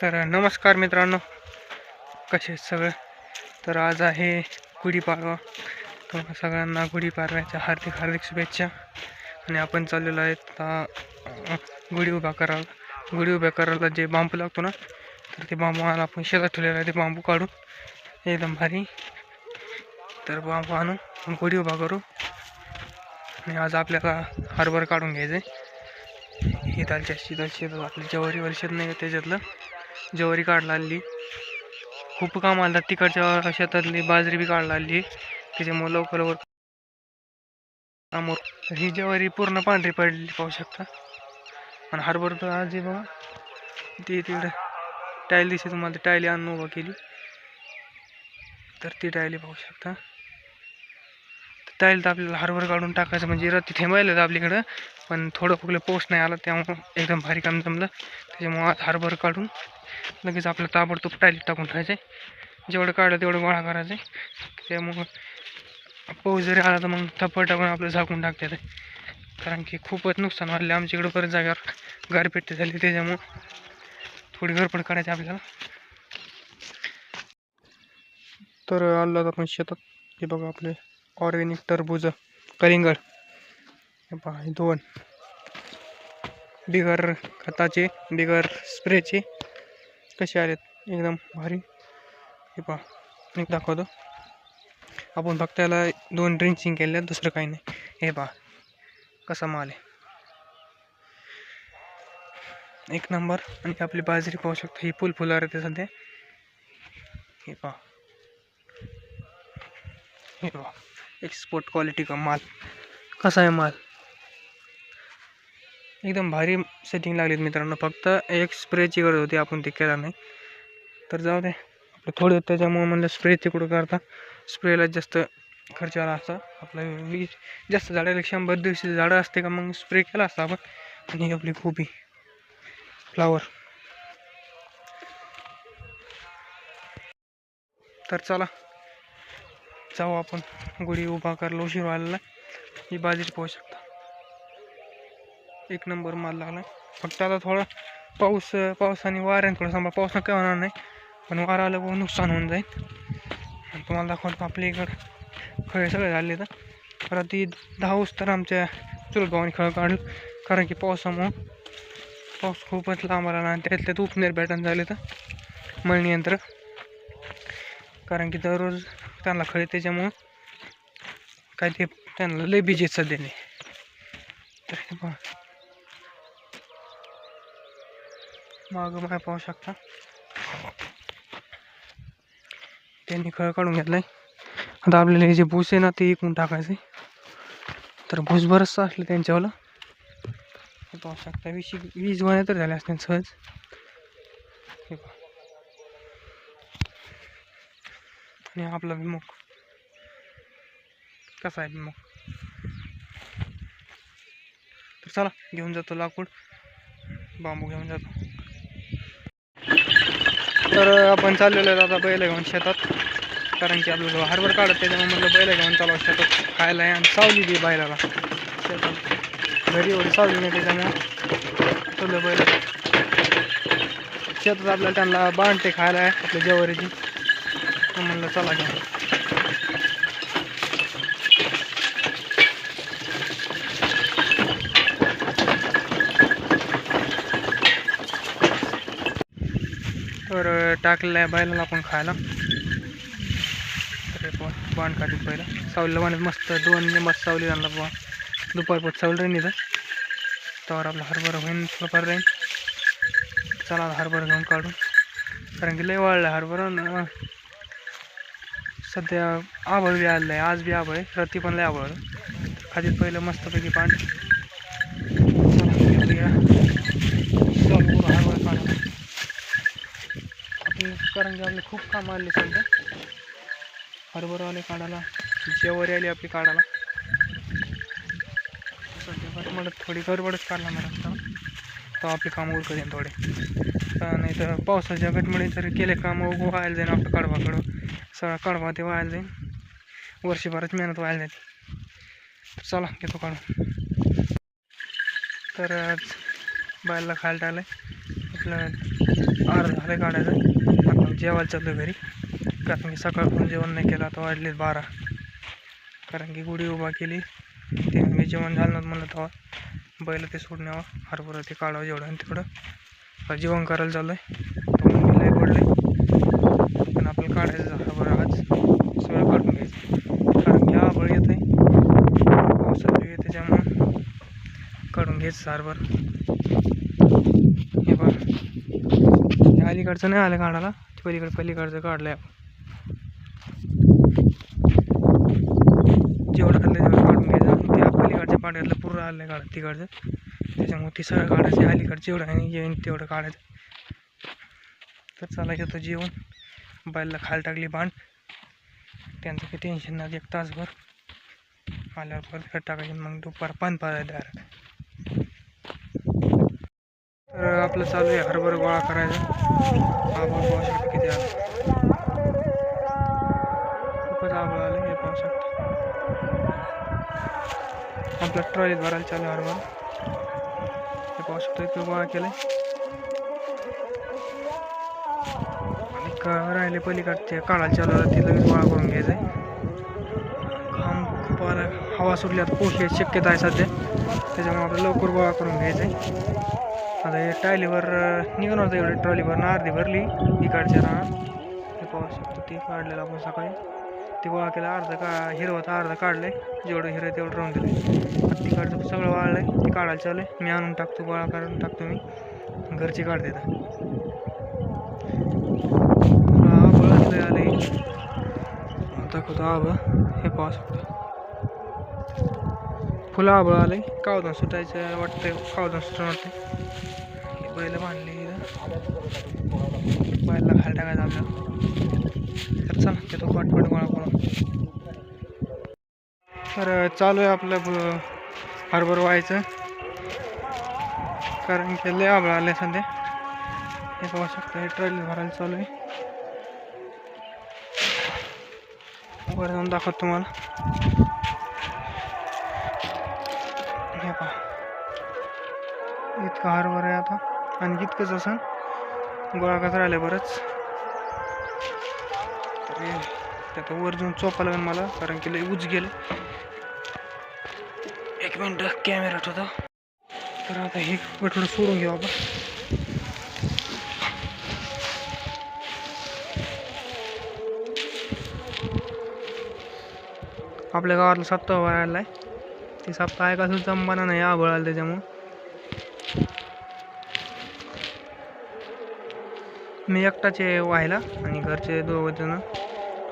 तर नमस्कार मित्रांनो, कसे आहेत सगळे. तर आज आहे गुढीपाडवा. तुम्हाला सगळ्यांना गुढीपाडव्याच्या हार्दिक हार्दिक शुभेच्छा. आणि आपण चाललेलो आहेत गुढी उभ्या करायला जे बांबू लागतो ना, तर ते बांबू आणून आपण शेतात ठेवलेला आहे. ते बांबू काढून एकदम भारी तर बांबू आणून गुढी उभा करू. आणि आज आपल्याला हरभरा काढून घ्यायचं आहे. हितालच्या शेतात आपली जवारीवर शेत नाही, त्याच्यातलं ज्वारी काढला आली. खूप काम आलं तिकडच्या शेतातली बाजरी बी काढला आली. त्याच्यामुळे लवकर समोर ही ज्वारी पूर्ण पांढरी पडलेली पाहू शकता. आणि हरभरा तर आज बघा ती तिकडे टाईल दिसते तुम्हाला. ती टायली आणून उभा केली, तर ती टायली पाहू शकता. टाईल तर आपल्याला हरभरा काढून टाकायचं म्हणजे रत्ती थांबायला आपल्याकडं, पण थोडं फुगलं पाऊस नाही आला त्यामुळं एकदम भारी काम जमलं. त्याच्यामुळं आज हरभरा काढून लगेच आपलं ताबडतोब टायली टाकून ठेवायचं. जेवढं काढलं तेवढं गोळा करायचं. त्यामुळं पाऊस जरी आला तर मग थप्पड टाकून आपलं झाकून टाकतात. कारण की खूपच नुकसान वाढले आमच्याकडं. बऱ्याच जागेवर गारपेट झाली, त्याच्यामुळं थोडी गडबड काढायची आपल्याला. तर आलं आपण शेतात. हे बघा आपले ऑर्गॅनिक टरबूज कलिंगड. हे पहा, हे दोन बिगर खताचे बिगर स्प्रेचे कसे आलेत, एकदम भारी. हे पहा, मी दाखवतो. आपण फक्त याला 2 ड्रिंचिंग केले, दुसरं काही नाही. हे पहा कसा माल आहे, एक नंबर. आणि आपली बाजरी पाहू शकता, ही फुलार येते सध्या. हे पहा, हे पहा एक्सपोर्ट क्वालिटी का माल. कसा आहे माल, एकदम भारी सेटिंग लागलीत मित्रांनो. फक्त एक स्प्रेची गरज होती, आपण ते केला नाही. तर जाऊ दे आपलं थोडं, त्याच्यामुळे म्हणलं स्प्रेची कुठं करता. स्प्रेला जास्त खर्च आला असता. आपलं 20 जास्त झाडाला 100-150 झाडं असते का, मग स्प्रे केला असता आपण. आणि आपली गोबी फ्लावर. तर चला जाऊ आपण, गुढी उभा करायला उशीर व्हायला. ही बाजरी पाहू शकता, एक नंबर माल लागला. फक्त आता थोडा पाऊस आणि वाऱ्याने थोडं सांभाळ. पाऊस काय होणार नाही, पण वारा आलं बहुत नुकसान होऊन जाईल. आणि तुम्हाला दाखवतो आपल्या इकडं खळे सगळे झाले. तर परत ती 10 ऊस तर आमच्या चुलत भावाने खळं काढलं. कारण की पाऊस खूपच लांब आला आणि त्यात उपनेर बॅटन झाले तर मळणी यंत्र. कारण की दररोज त्यांना खळे, त्याच्यामुळं काय ते त्यांना लय बिजी सध्या नाही. तर हे पहा मागं काय पाहू शकता, त्यांनी खळ काढून घेतलाय. आता आपल्याला हे जे भूस आहे ना, ते इकून टाकायचे. तर भूस बरंचसं असलं त्यांच्यावाला. हे पाहू शकता, 20 वाण्या तर झाल्या असतील सहज. हे पहा, आणि आपला विमुख कसा आहे विमुख. तर चला घेऊन जातो लाकूड, बांबू घेऊन जातो. तर आपण चाललेलो आहे आता बैल घेऊन शेतात. कारण की आपलं हरभरा काढत, त्याच्यामुळे म्हणलं बैल घेऊन चालू शेतात खायला आहे. आणि सावली बी बैलाला शेतात, घरी एवढी सावली नाही, त्याच्यामुळे तुला बैल शेतात आपल्याला त्यांना बांधते खायला आहे आपल्या ज्वारीची. म्हणलं चला घ्या. तर टाकलेलं आहे बैलाला आपण खायला. तर बाण काढीत पहिला सावलीला बांधत मस्त 2 मस्त सावली त्यांना बा. दुपारपोत सावली राहील इथं, त्यावर आपला हरभरा होईन थोडंफार राहील. चला हरभरा घेऊन काढून, कारण की लय वाळलं हरभरा. सध्या आभाळ बी आलेलं आहे, आज बी आभाळ आहे, रत्ती पण लय आभाळ. खालीत पहिलं मस्तपैकी पाणी हरभरा काढायला. कारण की आपले खूप काम आले सध्या. हरभरा आले काढायला, ज्वारी आली आपली काढायला. सध्या म्हणत थोडी गडबडच काढला मला, तर आपले कामं उरकत येईल थोडे. नाही तर पावसाच्या घटमुळे जर केले कामं व्हायला जाईन आपलं कडवाकडं. सगळा कडवा ते व्हायला जाईल, वर्षभराची मेहनत व्हायला जाईल. चला घेतो काढून. तर आज बायला खायला टाकलं आहे. आपलं अर्ध झालं काढायचं. आपण जेवायला चाललो घरी, कारण की सकाळपासून जेवण नाही केलं. आता वाजले 12, कारण की गुढी उभा केली ते मी जेवण झालं नव्हतं म्हणलं तेव्हा बैल ते सोडून यावं, हरभरा ते काढावं जेवढं आणि तिकडं आता जेवण करायला चालू आहे. तर मग लय पडले, पण आपल्याला काढायचं हरभरा आज सगळं काढून घ्यायचं, कारण की आबळ येत आहे, पावसाळी येते, त्याच्यामुळं काढून घ्यायचं हरभरा. हे बघा, अलीकडचं नाही आलं काढायला, पलीकडचं काढलं आहे. जेवढं खाल्लं तेवढं काढून घ्यायचं. त्या पलीकडच्या पाड्यातलं पूर्ण आलं काढत तिकडचं, त्याच्यामुळे ती सगळं काढायचं. अलीकडं जेवढं आहे येईन तेवढं काढायचं. तर चालायचं होतं जेवण, बैलला खाली टाकली भांड, त्यांचं काही टेन्शन नाही. 1 तासभर आल्यावर परत खत टाकायचं, मग दुपार पान पाजायला डायरेक्ट. तर आपलं चालू आहे हरभरा गोळा करायचा. आभाळ पाहू शकतो किती आलं, खूपच आभाळ आलं हे पाहू शकतो. आपलं ट्रॉलीत भरायला चालू आहे हरभरा, हे पाहू शकतो. इतकं गोळा केलं आणि राहिले पलीकडचे काढायला चालू आहे, ते लगेच गोळा करून घ्यायचं आहे. घाम खूप आला, हवा सुटली, आता पोहोचण्याची शक्यता आहे सध्या, त्याच्यामुळे आपलं लवकर गोळा करून घ्यायचं आहे. आता हे टायलीवर निघून होतं, एवढी ट्रॉली भरणं अर्धी भरली इकडच्या राहणार. ते पाहू शकतो, ते काढलेलं आपण सकाळी, ते गोळा केलं. हिरवं होतं, अर्ध काढलं आहे, जेवढं हिरं तेवढं राहून दिलं. आता तिकडचं सगळं वाळलं आहे, ते काढायला चालू आहे. मी आणून टाकतो, गोळा करून टाकतो, मी घरचे काढते. आबळ आले, दाखवतो आबळ, हे पाहू शकतो. फुलं आबळ आले, कावदान सुटायचं वाटतं, कावदान सुटून वाटतं. बैल बांधले बैलला खाली टाकायचं आपल्याला. तर चला येतो पटपट गोळा करून. तर चालू आहे आपलं हरभरा व्हायचं, कारण की लय आबळ आले सध्या. हे पाहू शकता, हे ट्रॉली भरायला चालू आहे. वर जाऊन दाखवतो तुम्हाला. हे पहा, इतका हरभरा आहे आता, आणि इतकंच असं गोळा करत राहिलं बरंच. तर त्यात वर जाऊन चोपा लागेल मला, कारण की लय उच गेलं. 1 मिनिट कॅमेरात होता. तर आता हे थोडं सोडून घेऊ आपण. आपल्या गावातला सप्ताह व्हायला आहे, ते सप्ताह आहे का जमवाना नाही, आबळ आलं त्याच्यामुळं. मी एकटाचे व्हायला आणि घरचे 2 जण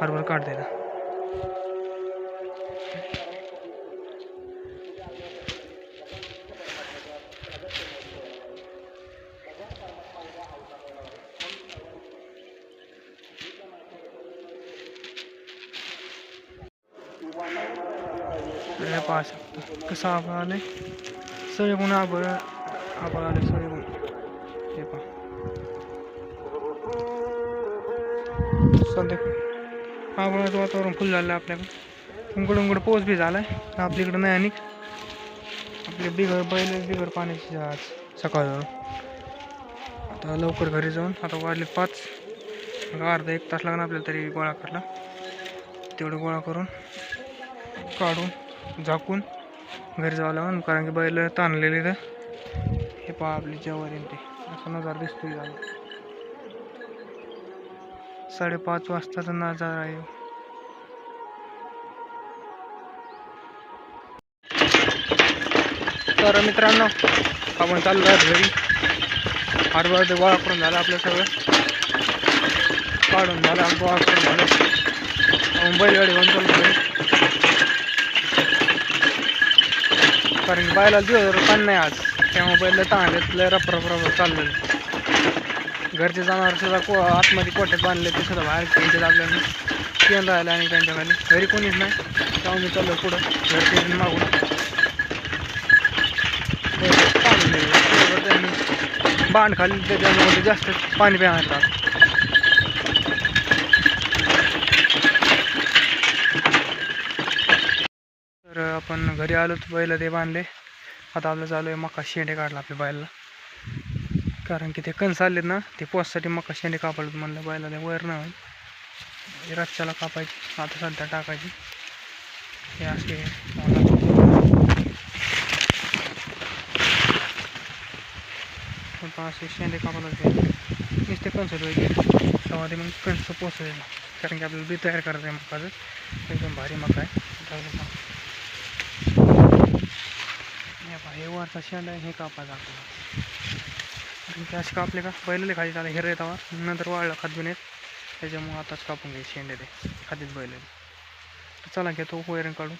हरभरा काढते. हे पाहू शकता कसं आबळ आलंय, सगळीकडून आबळ आले सगळीकडून. हे पहा, सध्या आबळाचं वातावरण फुल झालं आपल्याकडं. उघडं पाऊस बी झालाय आपल्याकडं नाही, आणि आपले बिगर पाण्याची आज सकाळ. आता लवकर घरी जाऊन, आता वाजले 5, अर्धा 1 तास लागणार आपल्याला तरी गोळा करला. तेवढं गोळा करून काढून झाकून घरी जावं लागून, कारण की बैल ताणलेले. तर हे पहा आपली जेवारी ते असा नजारा दिसतोय. झालं 5:30 वाजताचा नजारा आहे. तर मित्रांनो, आपण चालू आहे घरी. हरभरा ते गोळा करून झालं आपलं, सगळं काढून झालं, गोळा करून झालं. बैलगाडी घेऊन चालू घरी, कारण की बैलाला दिवसभर पाणी नाही आज, त्यामुळे बैल ताणले, रप चाललेलं. घरचे जनावर सुद्धा आतमध्ये कोट्यात बांधले, ते सुद्धा बाहेर त्यांच्यात आपल्याला पेन राहिलं, आणि त्यांच्या खाली घरी कोणीच नाही. त्यामुळे मी चाललो पुढं घरचे मागून. त्यांनी बांध खाली, त्याच्यामध्ये जास्त पाणी प्यायला. तर आपण घरी आलो, तर बैल ते बांधले. आता आपलं चालू आहे मका शेंडे काढला आपल्या बैलाला, कारण की ते कणस आलेत ना, ते पोचसाठी मका शेंडे कापायला म्हणलं बैलाला वर नाही रच्च्याला कापायची, आता सध्या टाकायची. हे असे असे शेंडे कापायला नुसते कणस वगैरे तेव्हा ते मग कणस पोचायचं, कारण की आपल्याला बी तयार करायचं आहे मकाचं. एकदम भारी मका आहे. हे वरचा शेंडा आहे, हे कापायचं आपल्याला. आणि ते असे कापले का बैलाले खाली त्याला हिर येतावा, नंतर वाळला खात बी नाहीत. त्याच्यामुळे आताच कापून घ्यायचे शेंडे, ते खातीत बैल. चला घेतो वैरण काढून.